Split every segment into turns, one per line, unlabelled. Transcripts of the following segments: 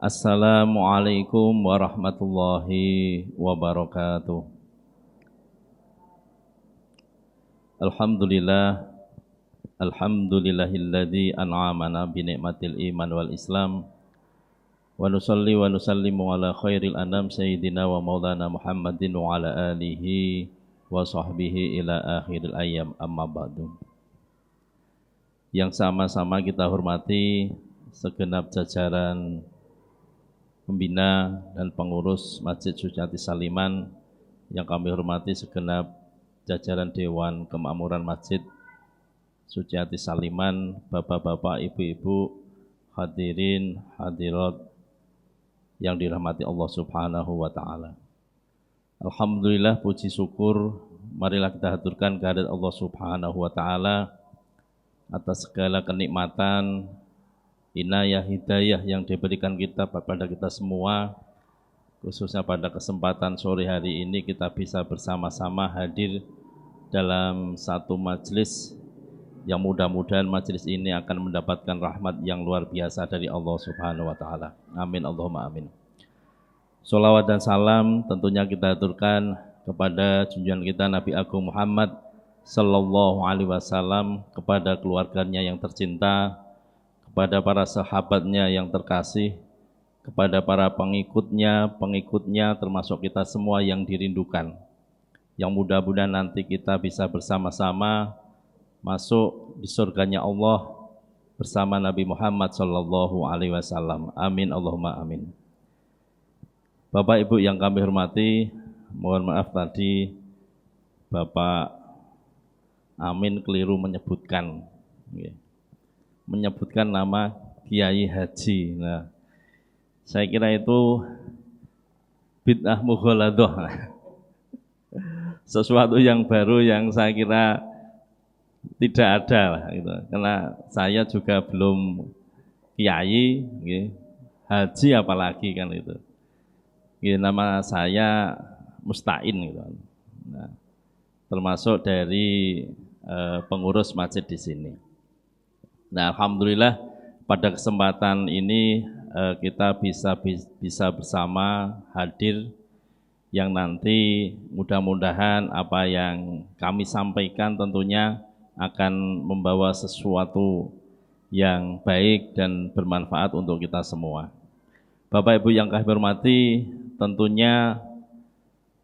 Assalamualaikum warahmatullahi wabarakatuh. Alhamdulillah, alhamdulillahilladzi an'amana bi ni'matil iman wal islam wa nusalli wa nusallimu ala khairil anam sayyidina wa maulana Muhammadin wa ala alihi wa sahbihi ila akhiril ayyam amma ba'du. Yang sama-sama kita hormati segenap jajaran pembina dan pengurus Masjid Suciati Saliman, yang kami hormati segenap jajaran Dewan Kemakmuran Masjid Suciati Saliman, bapak-bapak, ibu-ibu, hadirin, hadirat yang dirahmati Allah Subhanahu wa ta'ala. Alhamdulillah, puji syukur marilah kita haturkan kehadirat Allah Subhanahu wa ta'ala atas segala kenikmatan, inayah, hidayah yang diberikan kita pada kita semua, khususnya pada kesempatan sore hari ini kita bisa bersama-sama hadir dalam satu majelis yang mudah-mudahan majelis ini akan mendapatkan rahmat yang luar biasa dari Allah Subhanahu wa ta'ala. Amin, Allahumma amin. Sholawat dan salam tentunya kita aturkan kepada junjungan kita Nabi Agung Muhammad Sallallahu Alaihi Wasallam, kepada keluarganya yang tercinta, kepada para sahabatnya yang terkasih, kepada para pengikutnya termasuk kita semua yang dirindukan, yang mudah-mudahan nanti kita bisa bersama-sama masuk di surganya Allah bersama Nabi Muhammad Sallallahu Alaihi Wasallam. Amin, Allahumma amin. Bapak Ibu yang kami hormati, mohon maaf tadi Bapak Amin keliru menyebutkan nama Kiai Haji. Nah, saya kira itu bid'ah mughaladah. Sesuatu yang baru yang saya kira tidak ada lah gitu. Karena saya juga belum kiai, haji apalagi kan itu. Nama saya Musta'in gitu. Nah, termasuk dari pengurus masjid di sini. Nah, alhamdulillah pada kesempatan ini kita bisa bersama hadir, yang nanti mudah-mudahan apa yang kami sampaikan tentunya akan membawa sesuatu yang baik dan bermanfaat untuk kita semua. Bapak Ibu yang kami hormati, tentunya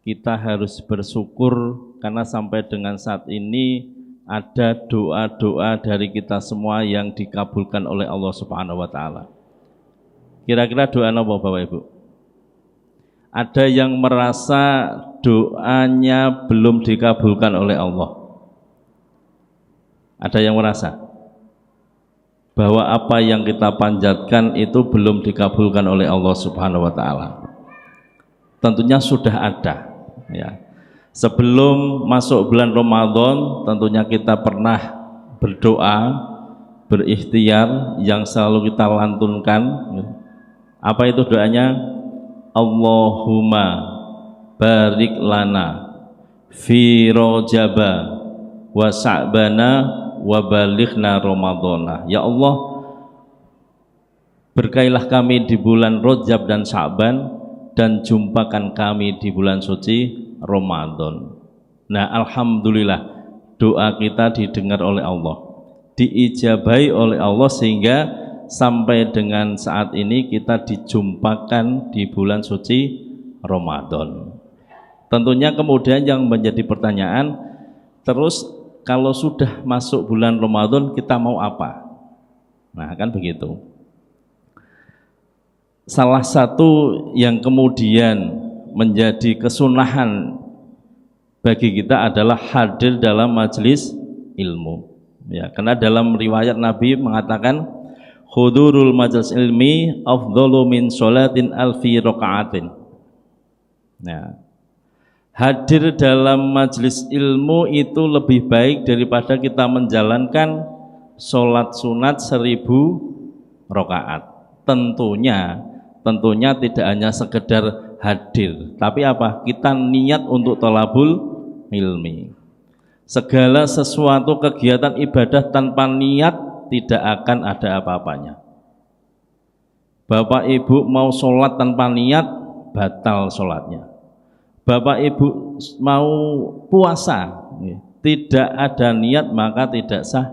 kita harus bersyukur karena sampai dengan saat ini ada doa-doa dari kita semua yang dikabulkan oleh Allah Subhanahu wa ta'ala. Kira-kira doa apa Bapak Ibu? Ada yang merasa doanya belum dikabulkan oleh Allah? Ada yang merasa bahwa apa yang kita panjatkan itu belum dikabulkan oleh Allah Subhanahu wa ta'ala? Tentunya sudah ada, ya. Sebelum masuk bulan Ramadan, tentunya kita pernah berdoa, berikhtiar yang selalu kita lantunkan. Apa itu doanya? Allahumma barik lana fi Rajaba wa Sa'bana wa balighna Ramadhana. Ya Allah, berkailah kami di bulan Rajab dan Sa'ban, dan jumpakan kami di bulan suci Ramadan. Nah, alhamdulillah doa kita didengar oleh Allah, diijabahi oleh Allah, sehingga sampai dengan saat ini kita dijumpakan di bulan suci Ramadan. Tentunya kemudian yang menjadi pertanyaan, terus kalau sudah masuk bulan Ramadan kita mau apa? Nah, kan begitu. Salah satu yang kemudian menjadi kesunahan bagi kita adalah hadir dalam majelis ilmu. Ya, karena dalam riwayat Nabi mengatakan hudurul majelis ilmi afdhalu min sholatin alfi rakaatin. Nah, hadir dalam majelis ilmu itu lebih baik daripada kita menjalankan sholat sunat 1000 rakaat. Tentunya tidak hanya sekedar hadir, tapi apa? Kita niat untuk thalabul ilmi. Segala sesuatu kegiatan ibadah tanpa niat tidak akan ada apa-apanya. Bapak Ibu mau sholat tanpa niat, batal sholatnya. Bapak Ibu mau puasa, tidak ada niat maka tidak sah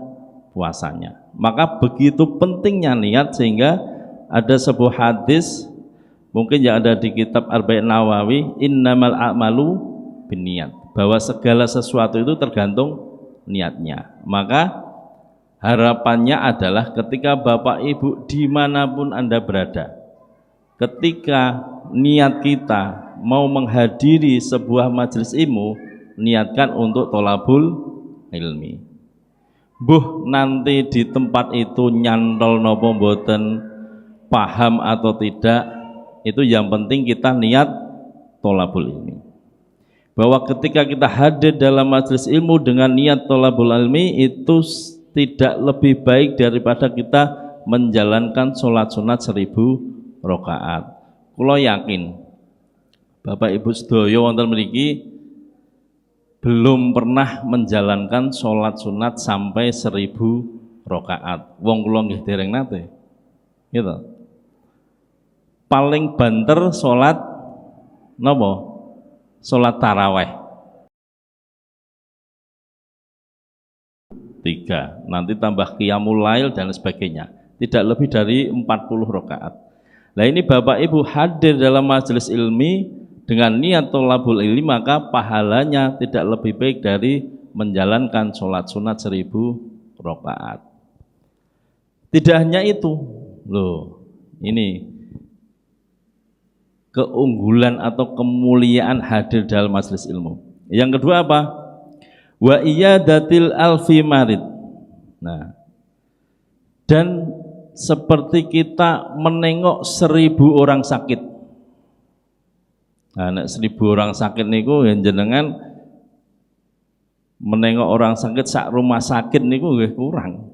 puasanya. Maka begitu pentingnya niat sehingga ada sebuah hadis mungkin yang ada di kitab Arba'in Nawawi, innamal a'malu binniyat, bahwa segala sesuatu itu tergantung niatnya. Maka harapannya adalah ketika Bapak Ibu dimanapun Anda berada, ketika niat kita mau menghadiri sebuah majelis ilmu, niatkan untuk tholabul ilmi. Nanti di tempat itu nyantol nopo mboten, paham atau tidak, itu yang penting kita niat tholabul ilmi. Bahwa ketika kita hadir dalam majelis ilmu dengan niat tholabul ilmi, itu tidak lebih baik daripada kita menjalankan sholat sunat 1000 rakaat. Kula yakin Bapak Ibu sedaya wonten mriki belum pernah menjalankan sholat sunat sampai 1000 rakaat. Wong kula nggih dereng nate. Gitu. Paling banter sholat napa? Sholat taraweh 3, nanti tambah qiyamul lail dan sebagainya, tidak lebih dari 40 rakaat. Nah ini Bapak Ibu hadir dalam majelis ilmi dengan niat tholabul ilmi, maka pahalanya tidak lebih baik dari menjalankan sholat sunat 1000 rakaat. Tidak hanya itu, loh, ini keunggulan atau kemuliaan hadir dalam majelis ilmu. Yang kedua apa? Wa iyadatil alfi marid. Nah, dan seperti kita menengok 1000 orang sakit. Nah, 1000 orang sakit niku yang jenengan menengok orang sakit sak rumah sakit niku nggih kurang,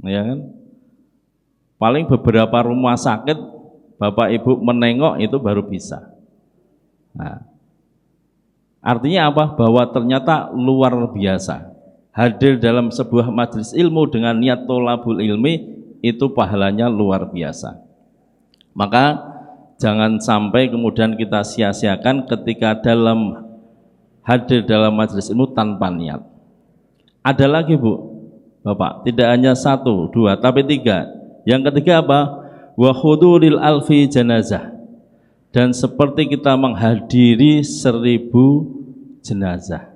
ya kan? Paling beberapa rumah sakit Bapak Ibu menengok itu baru bisa. Nah, artinya apa? Bahwa ternyata luar biasa. Hadir dalam sebuah majelis ilmu dengan niat tholabul ilmi itu pahalanya luar biasa. Maka jangan sampai kemudian kita sia-siakan ketika hadir dalam majelis ilmu tanpa niat. Ada lagi Bu, Bapak, tidak hanya 1, 2, tapi 3. Yang ketiga apa? Wa huduril alfi jenazah, dan seperti kita menghadiri 1000 jenazah.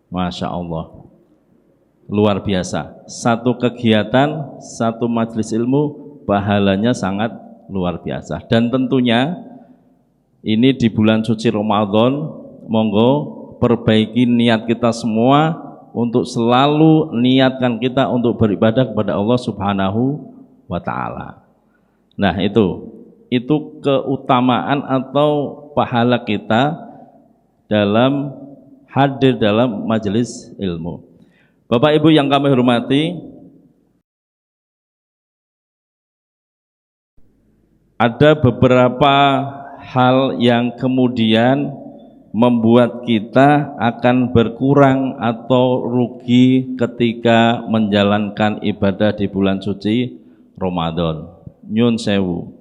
Masya Allah, luar biasa. Satu kegiatan, satu majelis ilmu, pahalanya sangat luar biasa. Dan tentunya ini di bulan suci Ramadan, monggo perbaiki niat kita semua untuk selalu niatkan kita untuk beribadah kepada Allah Subhanahu wa ta'ala. Nah itu keutamaan atau pahala kita dalam hadir dalam majelis ilmu. Bapak Ibu yang kami hormati, ada beberapa hal yang kemudian membuat kita akan berkurang atau rugi ketika menjalankan ibadah di bulan suci Ramadan. Nyun sewu,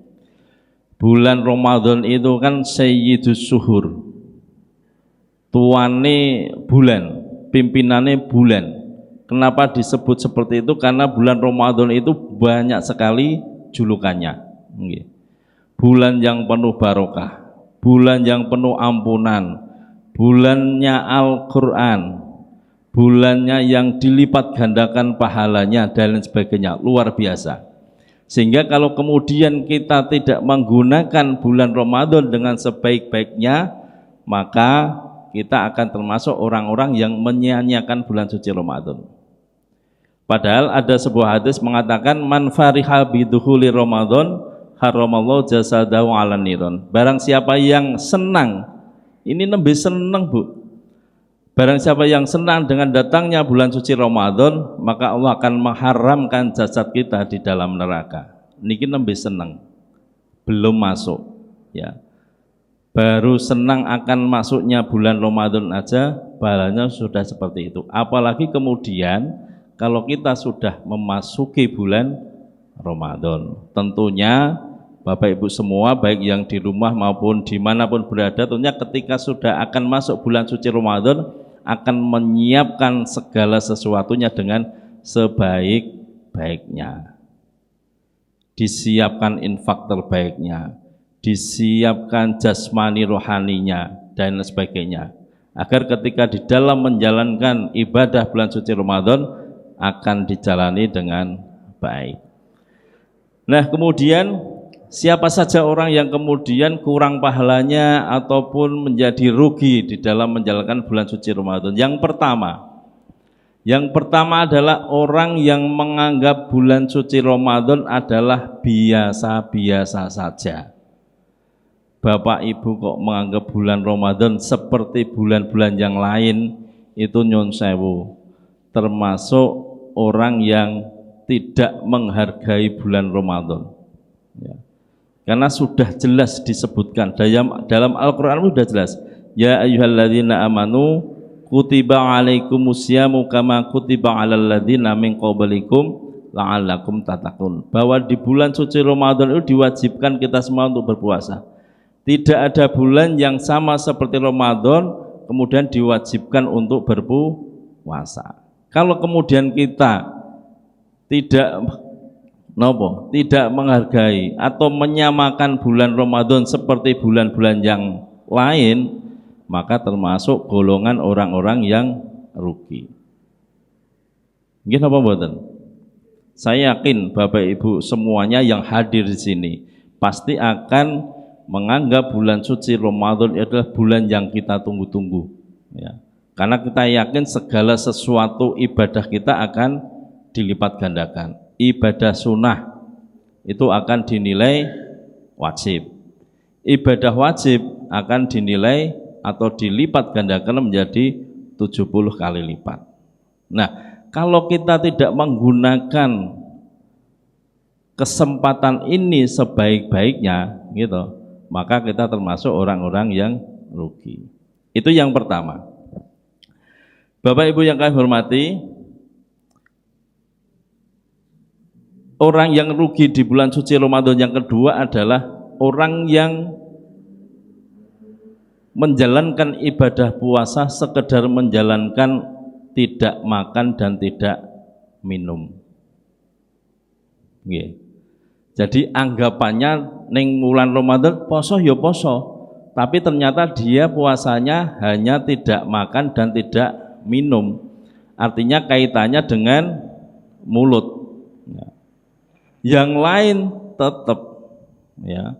bulan Ramadan itu kan sayyidus suhur, tuane bulan, pimpinannya bulan. Kenapa disebut seperti itu? Karena bulan Ramadan itu banyak sekali julukannya. Bulan yang penuh barokah, bulan yang penuh ampunan, bulannya Al-Quran, bulannya yang dilipat gandakan pahalanya dan lain sebagainya, luar biasa. Sehingga kalau kemudian kita tidak menggunakan bulan Ramadan dengan sebaik-baiknya, maka kita akan termasuk orang-orang yang menyia-nyiakan bulan suci Ramadan. Padahal ada sebuah hadis mengatakan man fariha bidukhuli Ramadan haramallahu jasadahu 'alan niron. Barang siapa yang senang, ini lebih senang Bu. Barang siapa yang senang dengan datangnya bulan suci Ramadan, maka Allah akan mengharamkan jasad kita di dalam neraka. Niki lebih senang, belum masuk, ya. Baru senang akan masuknya bulan Ramadan aja, pahalanya sudah seperti itu. Apalagi kemudian kalau kita sudah memasuki bulan Ramadan, tentunya Bapak Ibu semua, baik yang di rumah maupun dimanapun berada, tentunya ketika sudah akan masuk bulan suci Ramadan, akan menyiapkan segala sesuatunya dengan sebaik-baiknya. Disiapkan infak terbaiknya, disiapkan jasmani rohaninya, dan sebagainya. Agar ketika di dalam menjalankan ibadah bulan suci Ramadan, akan dijalani dengan baik. Nah, kemudian siapa saja orang yang kemudian kurang pahalanya ataupun menjadi rugi di dalam menjalankan bulan suci Ramadan? Yang pertama adalah orang yang menganggap bulan suci Ramadan adalah biasa-biasa saja. Bapak Ibu kok menganggap bulan Ramadan seperti bulan-bulan yang lain, itu nyun sewu, termasuk orang yang tidak menghargai bulan Ramadan, ya. Karena sudah jelas disebutkan dalam Al-Quran, sudah jelas, ya ayyuhalladzina amanu kutiba alaikumusyamu kama kutiba alal ladzina min qablikum la'allakum tattaqun, bahwa di bulan suci Ramadan itu diwajibkan kita semua untuk berpuasa. Tidak ada bulan yang sama seperti Ramadan kemudian diwajibkan untuk berpuasa. Kalau kemudian kita tidak menghargai atau menyamakan bulan Ramadan seperti bulan-bulan yang lain, maka termasuk golongan orang-orang yang rugi. Nggih napa mboten? Saya yakin Bapak Ibu semuanya yang hadir di sini pasti akan menganggap bulan suci Ramadan adalah bulan yang kita tunggu-tunggu, ya. Karena kita yakin segala sesuatu ibadah kita akan dilipat gandakan. Ibadah sunnah itu akan dinilai wajib. Ibadah wajib akan dinilai atau dilipat gandakan menjadi 70 kali lipat. Nah, kalau kita tidak menggunakan kesempatan ini sebaik-baiknya, gitu, maka kita termasuk orang-orang yang rugi. Itu yang pertama. Bapak Ibu yang kami hormati, orang yang rugi di bulan suci Ramadan yang kedua adalah orang yang menjalankan ibadah puasa sekedar menjalankan, tidak makan dan tidak minum. Jadi anggapannya ning bulan Ramadan poso ya poso, tapi ternyata dia puasanya hanya tidak makan dan tidak minum. Artinya kaitannya dengan mulut. Yang lain tetap, ya,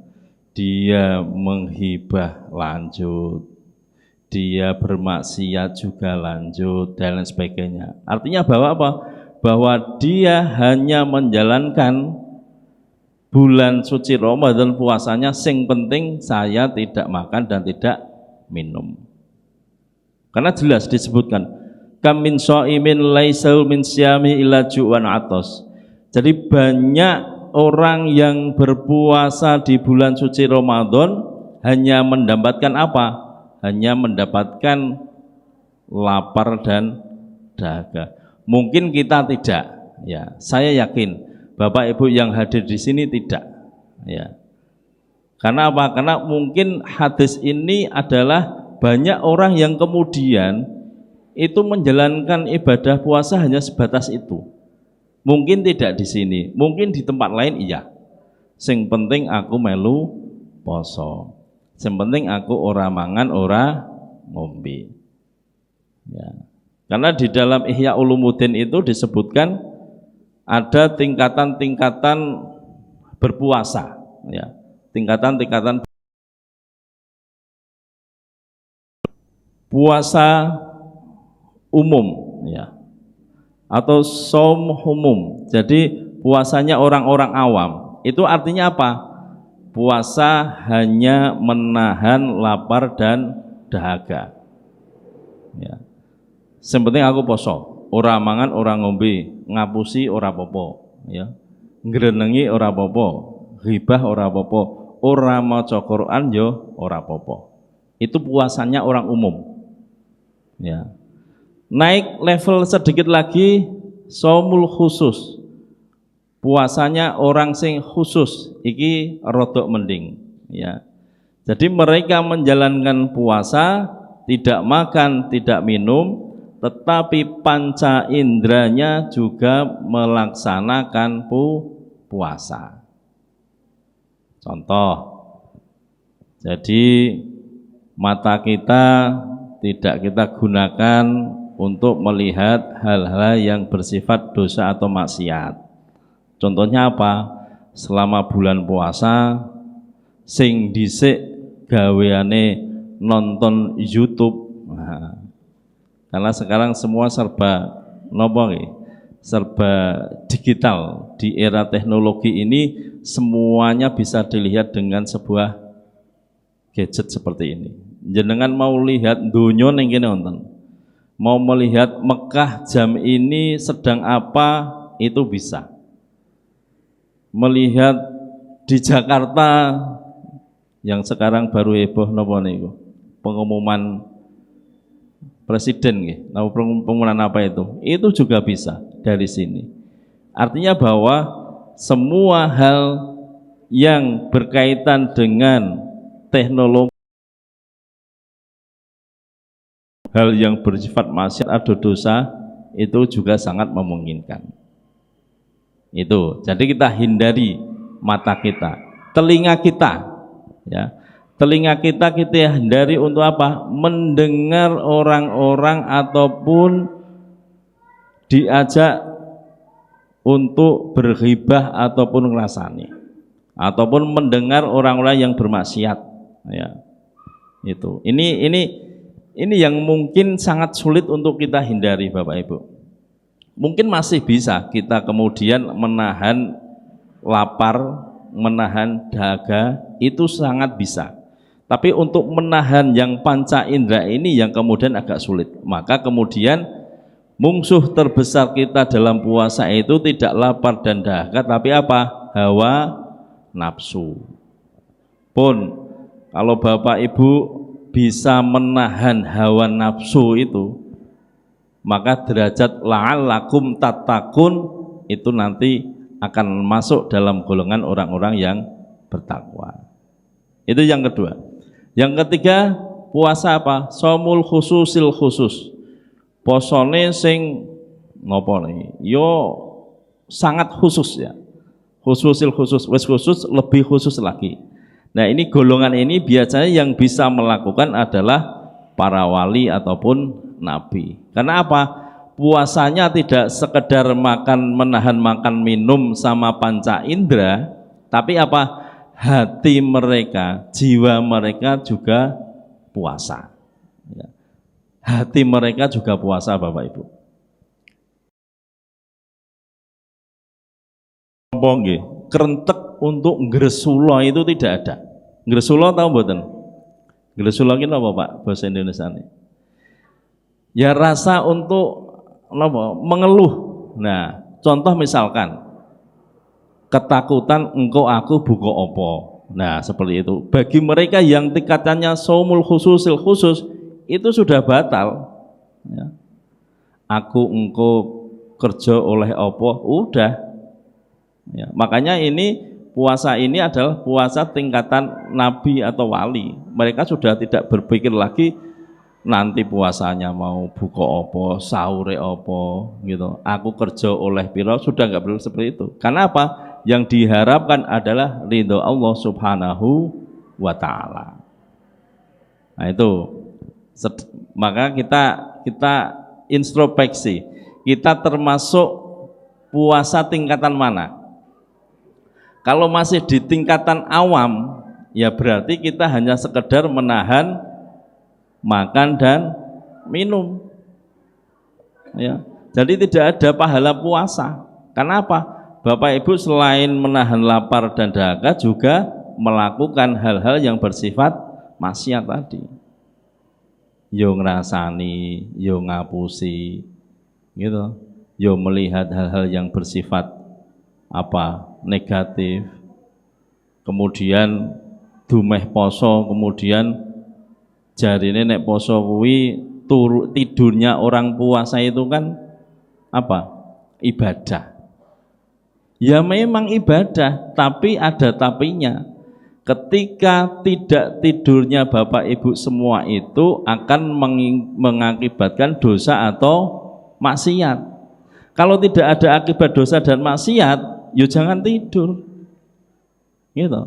dia menghibah lanjut, dia bermaksiat juga lanjut, dan lain sebagainya. Artinya bahwa apa? Bahwa dia hanya menjalankan bulan suci Ramadan puasanya, sing penting saya tidak makan dan tidak minum. Karena jelas disebutkan, kam min shaimin laisa min syami illa ju'an atos. Jadi banyak orang yang berpuasa di bulan suci Ramadan hanya mendapatkan apa? Hanya mendapatkan lapar dan dahaga. Mungkin kita tidak, ya. Saya yakin Bapak Ibu yang hadir di sini tidak, ya. Karena apa? Karena mungkin hadis ini adalah banyak orang yang kemudian itu menjalankan ibadah puasa hanya sebatas itu. Mungkin tidak di sini, mungkin di tempat lain iya. Sing penting aku melu poso. Sing penting aku ora mangan, ora ngombe. Ya. Karena di dalam Ihya Ulumuddin itu disebutkan ada tingkatan-tingkatan berpuasa, ya. Tingkatan-tingkatan puasa umum, ya, atau shaum umum. Jadi puasanya orang-orang awam. Itu artinya apa? Puasa hanya menahan lapar dan dahaga, ya. Yang penting aku poso, ora mangan, ora ngombe, ngapusi ora popo, ya. Ngrenengi ora popo, ghibah ora popo, ora maca Quran yo ora popo. Itu puasanya orang umum. Ya. Naik level sedikit lagi, shaumul khusus. puasanya orang sing khusus iki rodok mending ya. Jadi mereka menjalankan puasa, tidak makan, tidak minum, tetapi panca indranya juga melaksanakan puasa. Contoh, jadi mata kita tidak kita gunakan untuk melihat hal-hal yang bersifat dosa atau maksiat. Contohnya apa? Selama bulan puasa sing dhisik gaweane nonton YouTube. Nah, karena sekarang semua serba nopo serba digital. Di era teknologi ini semuanya bisa dilihat dengan sebuah gadget seperti ini. Jenengan mau lihat donya ning kene wonten. Mau melihat Mekah jam ini sedang apa, itu bisa. Melihat di Jakarta yang sekarang baru heboh napa niku? Pengumuman presiden nggih. Nah, pengumuman apa itu? Itu juga bisa dari sini. Artinya bahwa semua hal yang berkaitan dengan teknologi, hal yang bersifat maksiat atau dosa itu juga sangat memungkinkan. Itu. Jadi kita hindari mata kita, telinga kita, ya. Telinga kita hindari untuk apa? Mendengar orang-orang ataupun diajak untuk berghibah ataupun ngrasani, ataupun mendengar orang-orang yang bermaksiat, ya. Itu. Ini yang mungkin sangat sulit untuk kita hindari, Bapak Ibu. Mungkin masih bisa kita kemudian menahan lapar, menahan dahaga, itu sangat bisa. Tapi untuk menahan yang panca indera ini yang kemudian agak sulit. Maka kemudian musuh terbesar kita dalam puasa itu tidak lapar dan dahaga, tapi apa? Hawa nafsu. Pun kalau Bapak Ibu bisa menahan hawa nafsu itu, maka derajat la'allakum tattaqun itu nanti akan masuk dalam golongan orang-orang yang bertakwa. Itu yang kedua. Yang ketiga, puasa apa? Shaumul khususil khusus. Posone sing ngopo nih? Yo sangat khusus ya. Khususil khusus, wis khusus, lebih khusus lagi. Nah, ini golongan ini biasanya yang bisa melakukan adalah para wali ataupun nabi. Karena apa? Puasanya tidak sekedar menahan makan minum sama panca indera, tapi apa? Hati mereka, jiwa mereka juga puasa. Hati mereka juga puasa, Bapak Ibu. Kerentek untuk ngresula itu tidak ada. Ngresula tahu mboten? Ngresula ki napa, Pak? Bahasa Indonesia ini. Ya rasa untuk napa? Mengeluh. Nah, contoh misalkan ketakutan engkau aku buka opo. Nah, seperti itu. Bagi mereka yang tingkatannya shaumul khususil khusus itu sudah batal. Ya. Aku engkau kerja oleh opo, udah. Ya, makanya ini puasa ini adalah puasa tingkatan nabi atau wali. Mereka sudah tidak berpikir lagi nanti puasanya mau buka opo, sahure opo, gitu. Aku kerja oleh piro, sudah nggak perlu seperti itu. Karena apa? Yang diharapkan adalah ridho Allah Subhanahu wa Ta'ala. Nah itu, maka kita introspeksi, kita termasuk puasa tingkatan mana? Kalau masih di tingkatan awam, ya berarti kita hanya sekedar menahan makan dan minum. Ya, jadi tidak ada pahala puasa. Karena apa? Bapak Ibu selain menahan lapar dan dahaga juga melakukan hal-hal yang bersifat maksiat tadi. Yo ngrasani, yo ngapusi, gitu. Yo melihat hal-hal yang bersifat apa? Negatif. Kemudian dumeh poso, kemudian jarine nek poso kuwi tidurnya orang puasa itu kan apa? Ibadah. Ya memang ibadah, tapi ada tapinya. Ketika tidak tidurnya Bapak Ibu semua itu akan mengakibatkan dosa atau maksiat. Kalau tidak ada akibat dosa dan maksiat, ya jangan tidur. Gitu.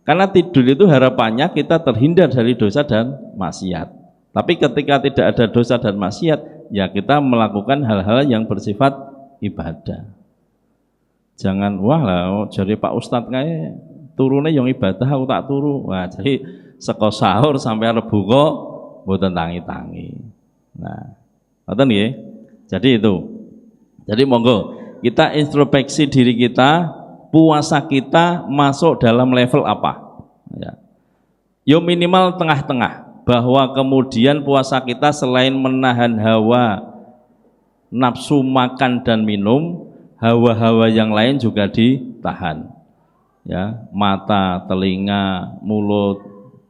Karena tidur itu harapannya kita terhindar dari dosa dan maksiat. Tapi ketika tidak ada dosa dan maksiat, ya kita melakukan hal-hal yang bersifat ibadah. Jangan wah lah jadi Pak Ustadz kayak turunnya yang ibadah aku tak turu. Wah, jadi seko sahur sampai arep buka mboten tangi-tangi. Nah, ngoten nggih. Jadi itu. Jadi monggo kita introspeksi diri kita, puasa kita masuk dalam level apa? Ya. Yo minimal tengah-tengah, bahwa kemudian puasa kita selain menahan hawa nafsu makan dan minum, hawa-hawa yang lain juga ditahan. Ya, mata, telinga, mulut,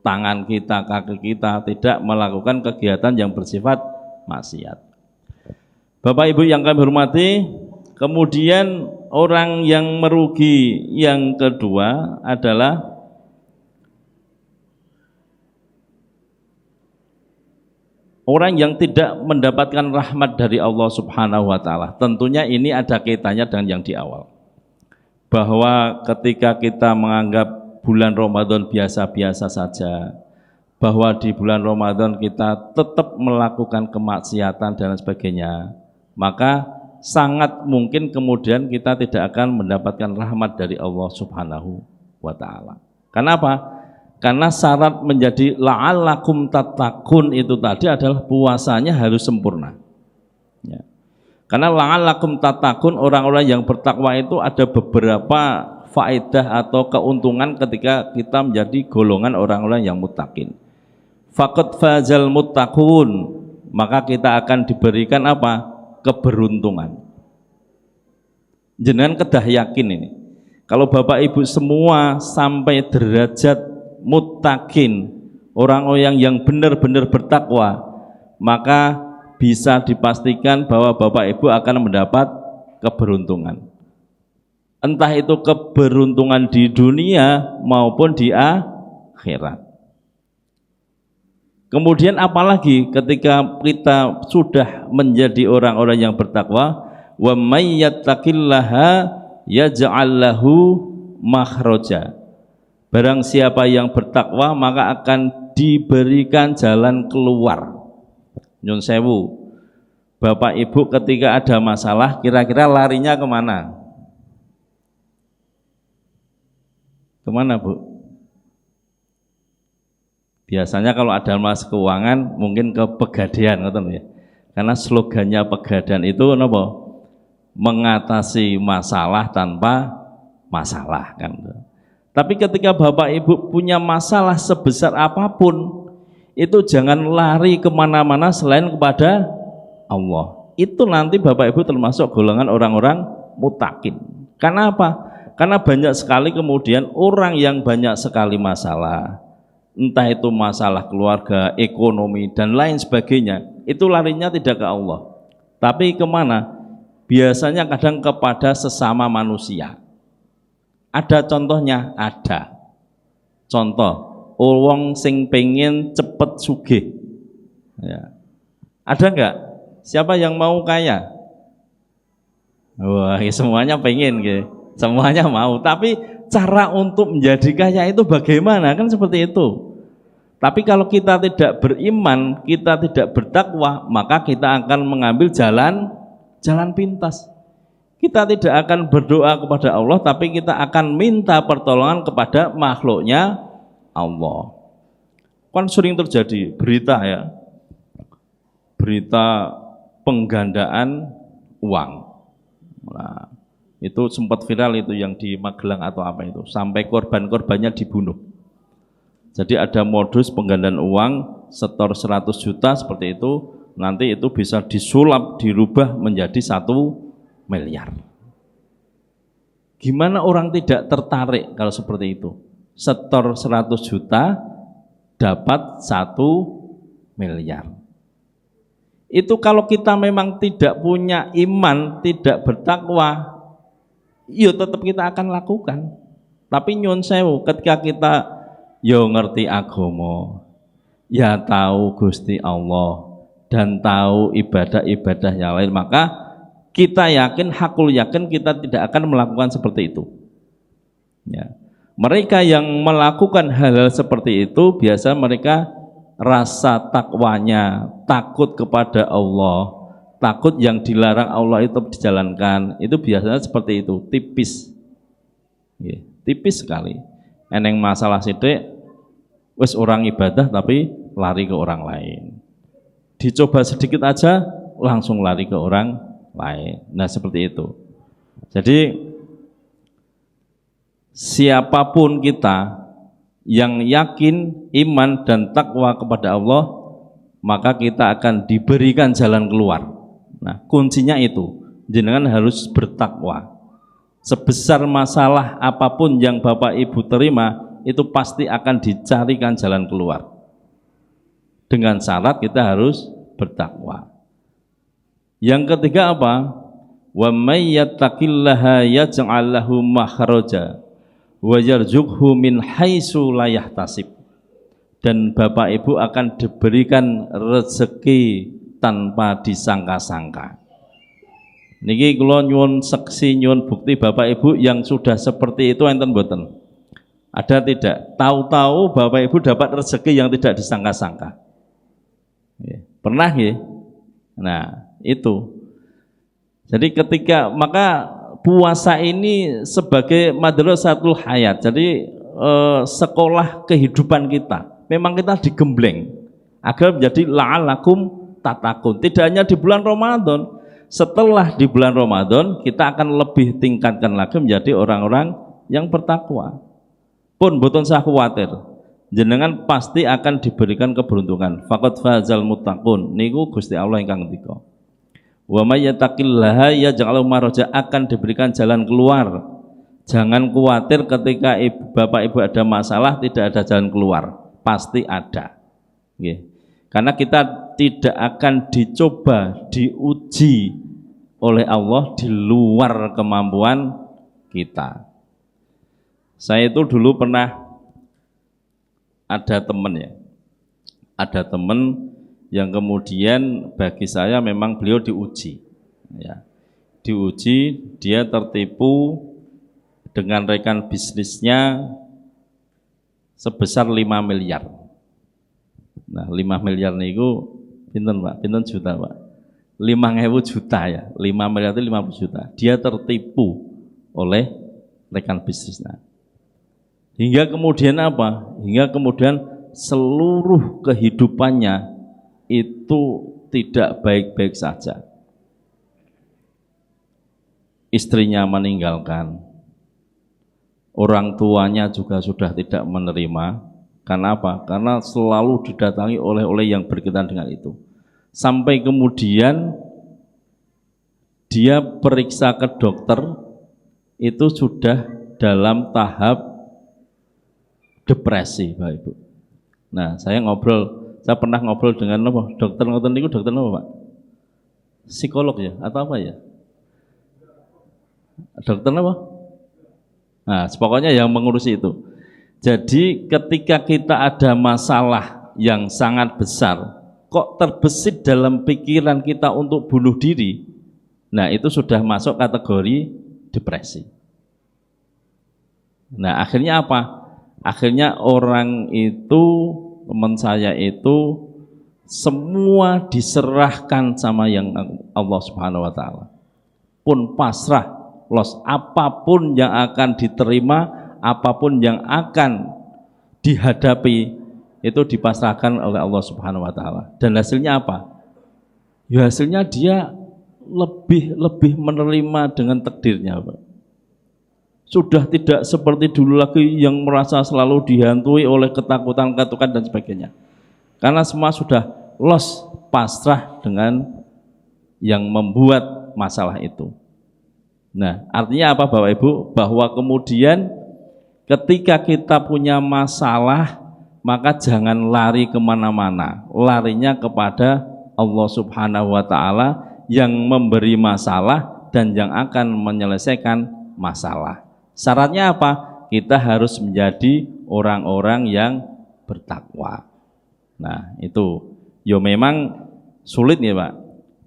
tangan kita, kaki kita tidak melakukan kegiatan yang bersifat maksiat. Bapak Ibu yang kami hormati, kemudian orang yang merugi yang kedua adalah orang yang tidak mendapatkan rahmat dari Allah Subhanahu wa taala. Tentunya ini ada kaitannya dengan yang di awal. Bahwa ketika kita menganggap bulan Ramadan biasa-biasa saja, bahwa di bulan Ramadan kita tetap melakukan kemaksiatan dan sebagainya, maka sangat mungkin kemudian kita tidak akan mendapatkan rahmat dari Allah Subhanahu wa taala. Kenapa? Karena syarat menjadi la'allakum tattaqun itu tadi adalah puasanya harus sempurna. Ya. Karena la'allakum tattaqun, orang-orang yang bertakwa itu ada beberapa faedah atau keuntungan ketika kita menjadi golongan orang-orang yang muttaqin. Faqad fazal muttaqun, maka kita akan diberikan apa? Keberuntungan. Jenengan kedah yakin ini. Kalau Bapak Ibu semua sampai derajat muttaqin, orang-orang yang benar-benar bertakwa, maka bisa dipastikan bahwa Bapak Ibu akan mendapat keberuntungan. Entah itu keberuntungan di dunia maupun di akhirat. Kemudian apalagi ketika kita sudah menjadi orang-orang yang bertakwa, wa may yattaqillaha yaj'al lahu makhraja. Barang siapa yang bertakwa maka akan diberikan jalan keluar. Nyun sewu, Bapak Ibu ketika ada masalah kira-kira larinya kemana? Kemana Bu? Biasanya kalau ada masalah keuangan mungkin ke Pegadaian, ya. Karena slogannya Pegadaian itu apa? Mengatasi masalah tanpa masalah kan. Tapi ketika Bapak Ibu punya masalah sebesar apapun, itu jangan lari kemana-mana selain kepada Allah. Itu nanti Bapak Ibu termasuk golongan orang-orang muttaqin. Karena apa? Karena banyak sekali kemudian orang yang banyak sekali masalah, entah itu masalah keluarga, ekonomi, dan lain sebagainya, itu larinya tidak ke Allah, tapi kemana? Biasanya kadang kepada sesama manusia. Ada contohnya? Ada. Contoh, wong sing pengen cepet sugih, ya. Ada enggak? Siapa yang mau kaya? Wah, semuanya pengen, gitu. Semuanya mau. Tapi cara untuk menjadi kaya itu bagaimana? Kan seperti itu. Tapi kalau kita tidak beriman, kita tidak bertakwa, maka kita akan mengambil jalan pintas. Kita tidak akan berdoa kepada Allah, tapi kita akan minta pertolongan kepada makhluknya Allah. Kan sering terjadi berita ya, berita penggandaan uang. Nah, itu sempat viral itu yang di Magelang atau apa itu, sampai korban-korbannya dibunuh. Jadi ada modus penggandaan uang, setor 100 juta seperti itu, nanti itu bisa disulap, dirubah menjadi 1 miliar. Gimana orang tidak tertarik kalau seperti itu? Setor 100 juta dapat 1 miliar. Itu kalau kita memang tidak punya iman, tidak bertakwa, ya tetap kita akan lakukan. Tapi nyun sewu, ketika kita yo ngerti agama, ya tahu Gusti Allah dan tahu ibadah-ibadah yang lain, maka kita yakin, hakul yakin kita tidak akan melakukan seperti itu. Ya. Mereka yang melakukan hal-hal seperti itu biasa mereka rasa takwanya, takut kepada Allah, takut yang dilarang Allah itu dijalankan, itu biasanya seperti itu, tipis. Ya. Tipis sekali. Eneng masalah sidik, wis orang ibadah tapi lari ke orang lain. Dicoba sedikit aja langsung lari ke orang lain. Nah seperti itu. Jadi siapapun kita yang yakin iman dan takwa kepada Allah, maka kita akan diberikan jalan keluar. Nah kuncinya itu, jenengan harus bertakwa. Sebesar masalah apapun yang Bapak Ibu terima, itu pasti akan dicarikan jalan keluar. Dengan syarat kita harus bertakwa. Yang ketiga apa? Wa may yattaqillaha yaj'al lahu makhraja wa yarzuqhu min haitsu la yahtasib. Dan Bapak Ibu akan diberikan rezeki tanpa disangka-sangka. Niki kula nyuwun seksi, nyuwun bukti Bapak Ibu yang sudah seperti itu enten mboten? Ada tidak? Tahu-tahu Bapak Ibu dapat rezeki yang tidak disangka-sangka. Pernah ya? Nah, itu. Jadi ketika maka puasa ini sebagai madrasatul hayat. Jadi sekolah kehidupan kita. Memang kita digembleng agar menjadi la'alakum tatakun. Tidak hanya di bulan Ramadan. Setelah di bulan Ramadan kita akan lebih tingkatkan lagi menjadi orang-orang yang bertakwa. Pun boten usah khawatir, jenengan pasti akan diberikan keberuntungan. Faqad fazal muttaqun, niku Gusti Allah ingkang ngendika. Wa may yattaqillaha yaj'al makhraja, akan diberikan jalan keluar. Jangan khawatir ketika Bapak Ibu ada masalah tidak ada jalan keluar, pasti ada. Nggih. Karena kita tidak akan dicoba, diuji oleh Allah di luar kemampuan kita. Saya itu dulu pernah ada teman ya, ada teman yang kemudian bagi saya memang beliau diuji, ya, diuji, dia tertipu dengan rekan bisnisnya sebesar 5 miliar. Nah 5 miliar niku pinten Pak? Pinten juta Pak? 5.000 juta ya, 5 miliar itu 50 juta. Dia tertipu oleh rekan bisnisnya. Hingga kemudian apa? Hingga kemudian seluruh kehidupannya itu tidak baik-baik saja. Istrinya meninggalkan, orang tuanya juga sudah tidak menerima. Karena apa? Karena selalu didatangi oleh yang berkaitan dengan itu. Sampai kemudian dia periksa ke dokter, itu sudah dalam tahap depresi, Pak Ibu. Nah, saya pernah ngobrol dengan apa? Dokter ngoten niku dokter apa, Pak? Psikolog ya atau apa ya? Dokter apa? Nah, pokoknya yang mengurusi itu. Jadi ketika kita ada masalah yang sangat besar, kok terbesit dalam pikiran kita untuk bunuh diri, nah itu sudah masuk kategori depresi. Nah akhirnya apa? Akhirnya orang itu, teman saya itu, semua diserahkan sama yang Allah Subhanahu wa Ta'ala. Pun pasrah, apapun yang akan diterima, apapun yang akan dihadapi itu dipasrahkan oleh Allah Subhanahu wa Ta'ala. Dan hasilnya apa? Ya hasilnya dia lebih menerima dengan takdirnya, Pak. Sudah tidak seperti dulu lagi yang merasa selalu dihantui oleh ketakutan-ketakutan dan sebagainya. Karena semua sudah pasrah dengan yang membuat masalah itu. Nah, artinya apa Bapak Ibu? Bahwa kemudian ketika kita punya masalah, maka jangan lari kemana-mana. Larinya kepada Allah Subhanahu wa Ta'ala yang memberi masalah dan yang akan menyelesaikan masalah. Syaratnya apa? Kita harus menjadi orang-orang yang bertakwa. Nah, itu yo memang sulit ya Pak.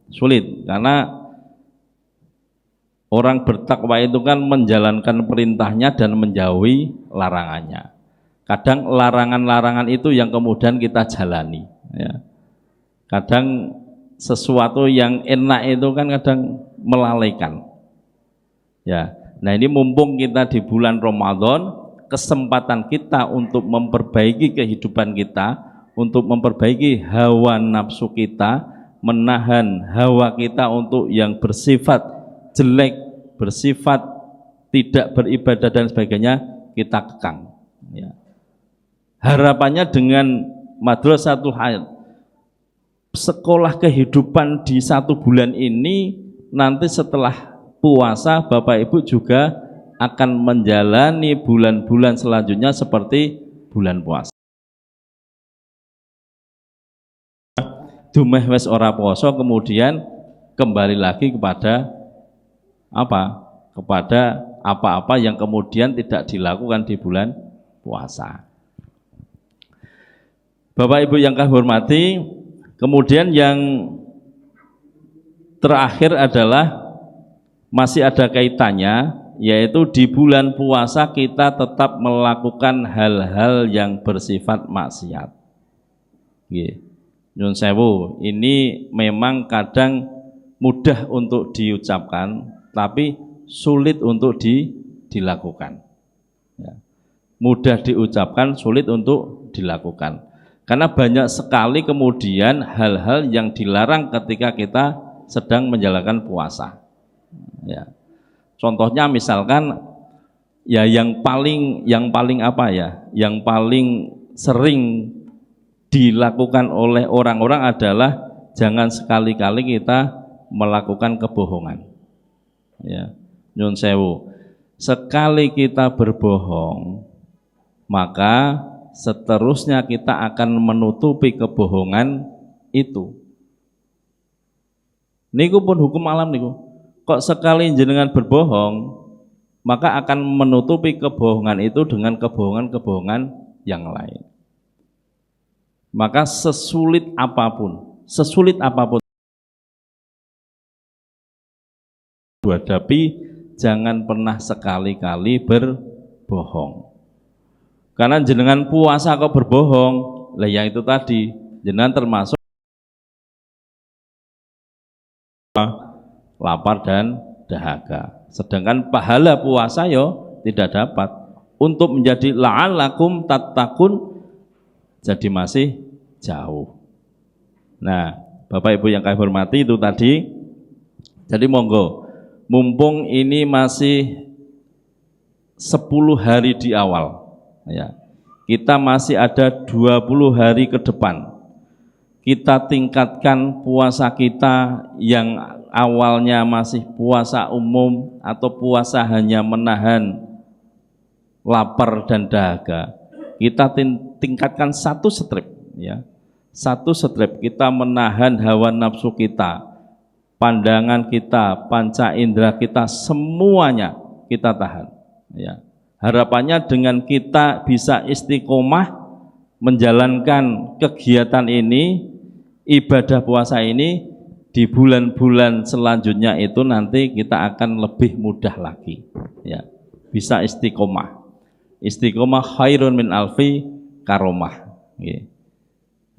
Sulit karena orang bertakwa itu kan menjalankan perintahnya dan menjauhi larangannya. Kadang larangan-larangan itu yang kemudian kita jalani ya. Kadang sesuatu yang enak itu kan kadang melalaikan. Ya. Nah, ini mumpung kita di bulan Ramadan, kesempatan kita untuk memperbaiki kehidupan kita, untuk memperbaiki hawa nafsu kita, menahan hawa kita untuk yang bersifat jelek, bersifat tidak beribadah dan sebagainya, kita kekang ya. Harapannya dengan Madrasatul Hayat, sekolah kehidupan di 1 bulan ini, nanti setelah puasa Bapak Ibu juga akan menjalani bulan-bulan selanjutnya seperti bulan puasa. Dumeh wes ora poso, kemudian kembali lagi kepada apa? Kepada apa-apa yang kemudian tidak dilakukan di bulan puasa. Bapak Ibu yang kami hormati, kemudian yang terakhir adalah masih ada kaitannya, yaitu di bulan puasa kita tetap melakukan hal-hal yang bersifat maksiat. Nyun sewu, ini memang kadang mudah untuk diucapkan, tapi sulit untuk dilakukan. Ya. Mudah diucapkan, sulit untuk dilakukan. Karena banyak sekali kemudian hal-hal yang dilarang ketika kita sedang menjalankan puasa. Ya. Contohnya misalkan ya yang paling apa ya? Yang paling sering dilakukan oleh orang-orang adalah jangan sekali-kali kita melakukan kebohongan. Ya. Nyun sewu. Sekali kita berbohong, maka seterusnya kita akan menutupi kebohongan itu. Niku pun hukum alam niku. Kok sekali jenengan berbohong, maka akan menutupi kebohongan itu dengan kebohongan-kebohongan yang lain. Maka sesulit apapun hadapi, jangan pernah sekali-kali berbohong. Karena jenengan puasa kok berbohong, lah yang itu tadi, jenengan termasuk lapar dan dahaga. Sedangkan pahala puasa yo tidak dapat. Untuk menjadi la'allakum tattaqun jadi masih jauh. Nah, Bapak Ibu yang kami hormati, itu tadi. Jadi monggo, mumpung ini masih 10 hari di awal. Ya, kita masih ada 20 hari ke depan. Kita tingkatkan puasa kita yang awalnya masih puasa umum atau puasa hanya menahan lapar dan dahaga. Kita tingkatkan 1 strip ya. 1 strip kita menahan hawa nafsu kita, pandangan kita, panca indera kita, semuanya kita tahan ya. Harapannya dengan kita bisa istiqomah menjalankan kegiatan ini, ibadah puasa ini, di bulan-bulan selanjutnya itu nanti kita akan lebih mudah lagi ya. Bisa istiqomah. Istiqomah khairun min alfi karomah nggih.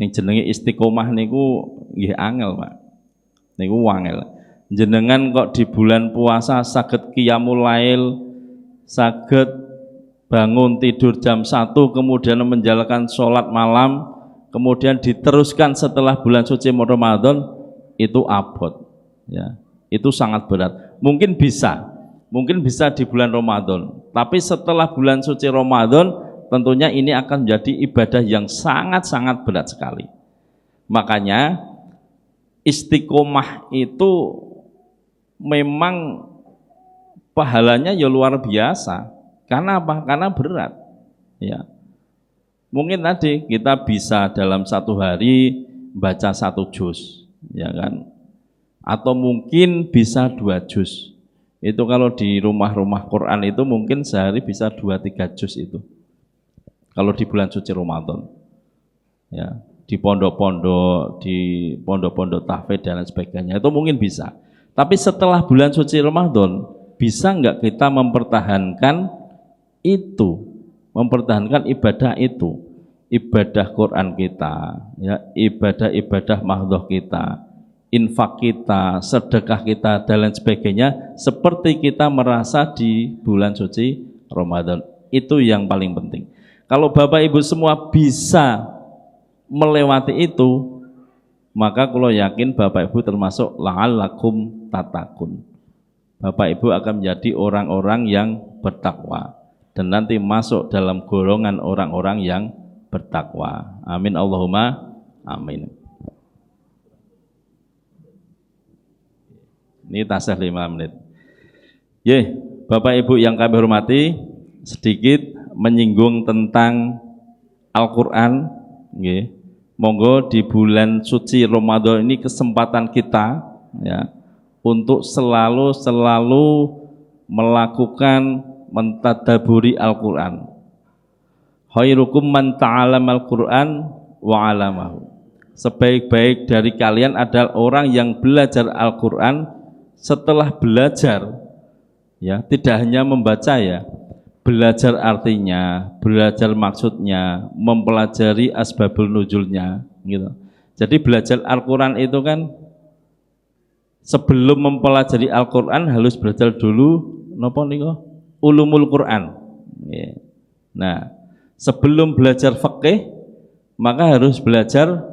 Yang jenenge istiqomah niku nggih angel, Pak. Niku angel. Jenengan kok di bulan puasa saged qiyamul lail, saged bangun tidur jam 1, kemudian menjalankan sholat malam, kemudian diteruskan setelah bulan suci Ramadan, itu abot ya. Itu sangat berat. Mungkin bisa di bulan Ramadan, tapi setelah bulan suci Ramadan tentunya ini akan menjadi ibadah yang sangat-sangat berat sekali. Makanya istiqomah itu memang pahalanya ya luar biasa. Karena apa? Karena berat ya. Mungkin tadi kita bisa dalam 1 hari baca 1 juz ya kan, atau mungkin bisa 2 juz. Itu kalau di rumah-rumah Quran itu mungkin sehari bisa 2-3 juz itu. Kalau di bulan suci Ramadan. Ya, di pondok-pondok, tahfidz dan lain sebagainya itu mungkin bisa. Tapi setelah bulan suci Ramadan, bisa nggak kita mempertahankan itu, mempertahankan ibadah itu, ibadah Quran kita, ya, ibadah mahdhah kita, infak kita, sedekah kita dan lain sebagainya, seperti kita merasa di bulan suci Ramadan. Itu yang paling penting. Kalau Bapak Ibu semua bisa melewati itu, maka kalau yakin Bapak Ibu termasuk la'allakum tatakun. Bapak Ibu akan menjadi orang-orang yang bertakwa dan nanti masuk dalam golongan orang-orang yang bertakwa. Amin Allahumma amin. Ini tasbih 5 menit. Bapak Ibu yang kami hormati, sedikit menyinggung tentang Al-Qur'an. Monggo di bulan suci Ramadan ini kesempatan kita, ya, untuk selalu melakukan mentadaburi Al-Qur'an. Khairukum man ta'allamal Qur'an wa 'allamahu. Sebaik-baik dari kalian adalah orang yang belajar Al-Qur'an. Setelah belajar, ya, tidak hanya membaca, ya, belajar artinya, belajar maksudnya, mempelajari asbabul nuzulnya, gitu. Jadi belajar Al-Qur'an itu kan sebelum mempelajari Al-Qur'an harus belajar dulu napa niku? Ulumul Qur'an. Nah, sebelum belajar fikih maka harus belajar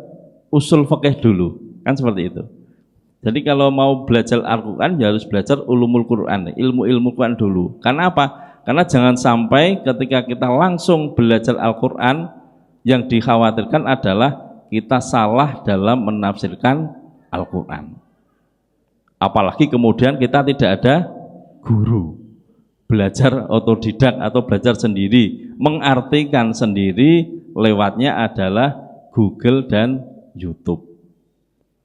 usul fikih dulu. Kan seperti itu. Jadi kalau mau belajar Al-Qur'an ya harus belajar ulumul Qur'an, ilmu-ilmu Qur'an dulu. Karena apa? Karena jangan sampai ketika kita langsung belajar Al-Qur'an yang dikhawatirkan adalah kita salah dalam menafsirkan Al-Qur'an. Apalagi kemudian kita tidak ada guru. Belajar otodidak atau belajar sendiri, mengartikan sendiri, lewatnya adalah Google dan YouTube.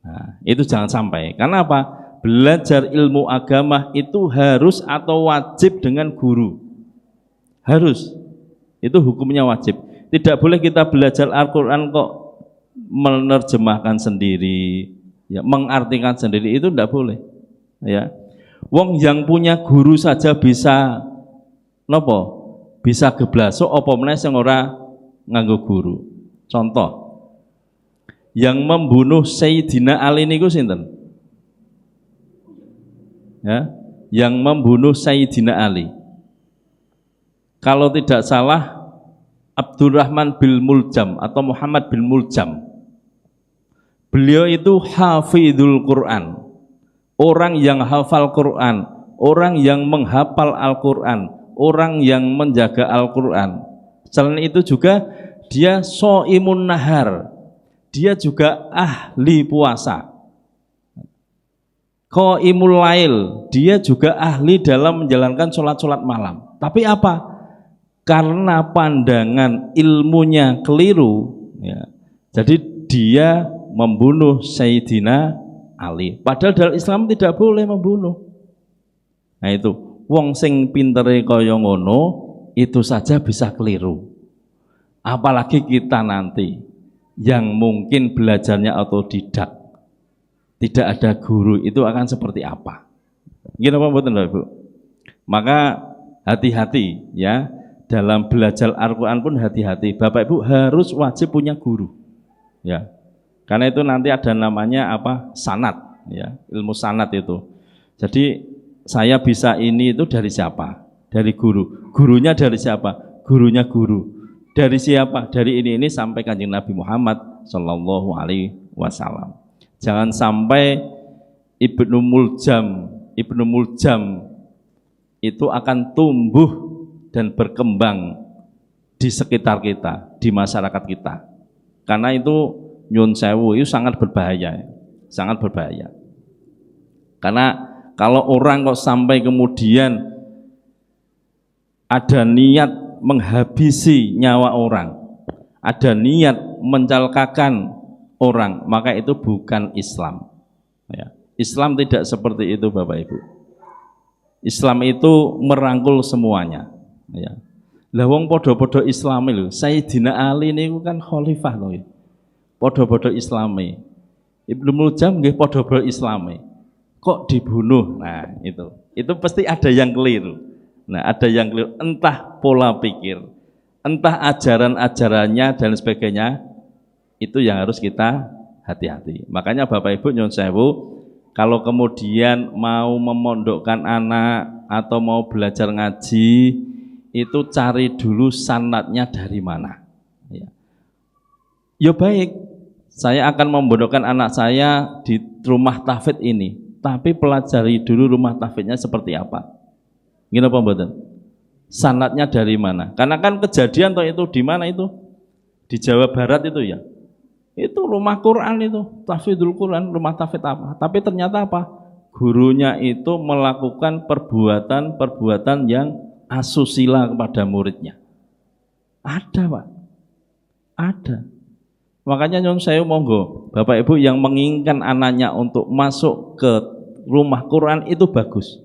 Nah, itu jangan sampai. Karena apa? Belajar ilmu agama itu harus atau wajib dengan guru. Harus. Itu hukumnya wajib. Tidak boleh kita belajar Al-Qur'an kok menerjemahkan sendiri, ya, mengartikan sendiri, itu tidak boleh. Ya. Wong yang punya guru saja bisa nopo? Bisa geblasok apa meneh sing ora nganggo guru. Contoh, yang membunuh Sayyidina Ali niku sinten? Ya, yang membunuh Sayyidina Ali. Kalau tidak salah Abdurrahman bin Muljam atau Muhammad bin Muljam. Beliau itu hafizul Quran. Orang yang hafal Quran, orang yang menghafal Al-Quran, orang yang menjaga Al-Quran. Selain itu juga dia sho'imun nahar, dia juga ahli puasa. Qaimul lail, dia juga ahli dalam menjalankan sholat-sholat malam. Tapi apa? Karena pandangan ilmunya keliru, ya, jadi dia membunuh Sayyidina Ali. Padahal dalam Islam tidak boleh membunuh. Nah itu, wong sing pintere kaya ngono itu saja bisa keliru. Apalagi kita nanti yang mungkin belajarnya otodidak, tidak ada guru, itu akan seperti apa? Gini apa mboten Bapak Ibu? Maka hati-hati, ya, dalam belajar Al-Qur'an pun hati-hati. Bapak Ibu harus wajib punya guru. Ya. Karena itu nanti ada namanya apa? Sanad, ya, ilmu sanad itu. Jadi saya bisa ini itu dari siapa? Dari guru. Gurunya dari siapa? Gurunya guru. Dari siapa? Dari ini sampai Kanjeng Nabi Muhammad sallallahu alaihi wasallam. Jangan sampai Ibnu Muljam itu akan tumbuh dan berkembang di sekitar kita, di masyarakat kita. Karena itu nyun sewu itu sangat berbahaya, sangat berbahaya. Karena kalau orang kok sampai kemudian ada niat menghabisi nyawa orang, ada niat mencelakakan orang, maka itu bukan Islam. Ya. Islam tidak seperti itu Bapak Ibu. Islam itu merangkul semuanya. Ya. Lah wong podo-podo Islami lho, Sayyidina Ali niku kan khalifah lho. Podo-podo Islami. Ibnu Muljam nggih podo-podo Islami. Kok dibunuh? Nah, itu. Itu pasti ada yang keliru. Nah, ada yang keliru, entah pola pikir, entah ajaran-ajarannya dan sebagainya. Itu yang harus kita hati-hati. Makanya Bapak Ibu nyuwun sewu, kalau kemudian mau memondokkan anak atau mau belajar ngaji, itu cari dulu sanadnya dari mana. Ya baik, saya akan memondokkan anak saya di rumah tahfidz ini, tapi pelajari dulu rumah tahfidznya seperti apa. Gini apa mboten? Sanadnya dari mana? Karena kan kejadian toh itu di mana itu? Di Jawa Barat itu ya. Itu rumah Quran itu, tahfidzul Quran, rumah tahfidz apa? Tapi ternyata apa? Gurunya itu melakukan perbuatan-perbuatan yang asusila kepada muridnya. Ada, Pak. Ada. Makanya nyuwun sewu monggo, Bapak Ibu yang menginginkan anaknya untuk masuk ke rumah Quran itu bagus.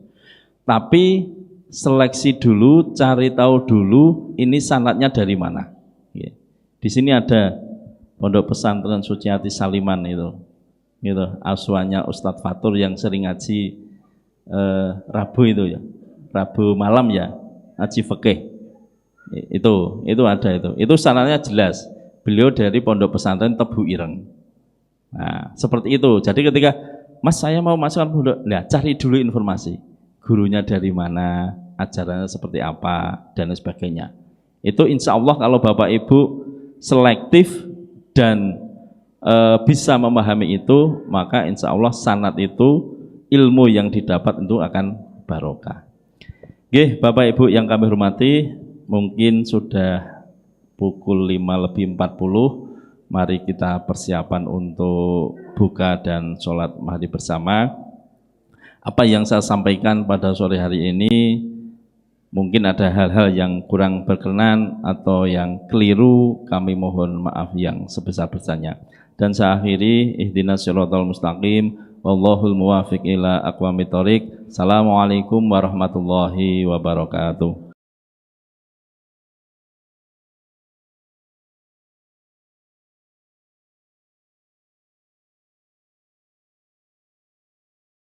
Tapi seleksi dulu, cari tahu dulu ini sanadnya dari mana. Di sini ada Pondok Pesantren Suciati Saliman itu, gitu, asuhannya Ustadz Fatur yang sering ngaji Rabu itu ya, Rabu malam ya, ngaji fikih. Itu ada itu sanadnya jelas. Beliau dari Pondok Pesantren Tebu Ireng. Nah, seperti itu. Jadi ketika Mas saya mau masukkan pondok, nah cari dulu informasi. Gurunya dari mana, ajarannya seperti apa, dan sebagainya. Itu insya Allah kalau Bapak Ibu selektif dan bisa memahami itu, maka insya Allah sanad itu, ilmu yang didapat itu akan barokah. Oke, Bapak Ibu yang kami hormati, mungkin sudah pukul 5:40, mari kita persiapan untuk buka dan sholat maghrib bersama. Apa yang saya sampaikan pada sore hari ini, mungkin ada hal-hal yang kurang berkenan atau yang keliru, kami mohon maaf yang sebesar-besarnya. Dan saya akhiri, ihdinas shiratal mustaqim, wallahul muwafiq ila aqwamit thoriq. Assalamualaikum warahmatullahi wabarakatuh.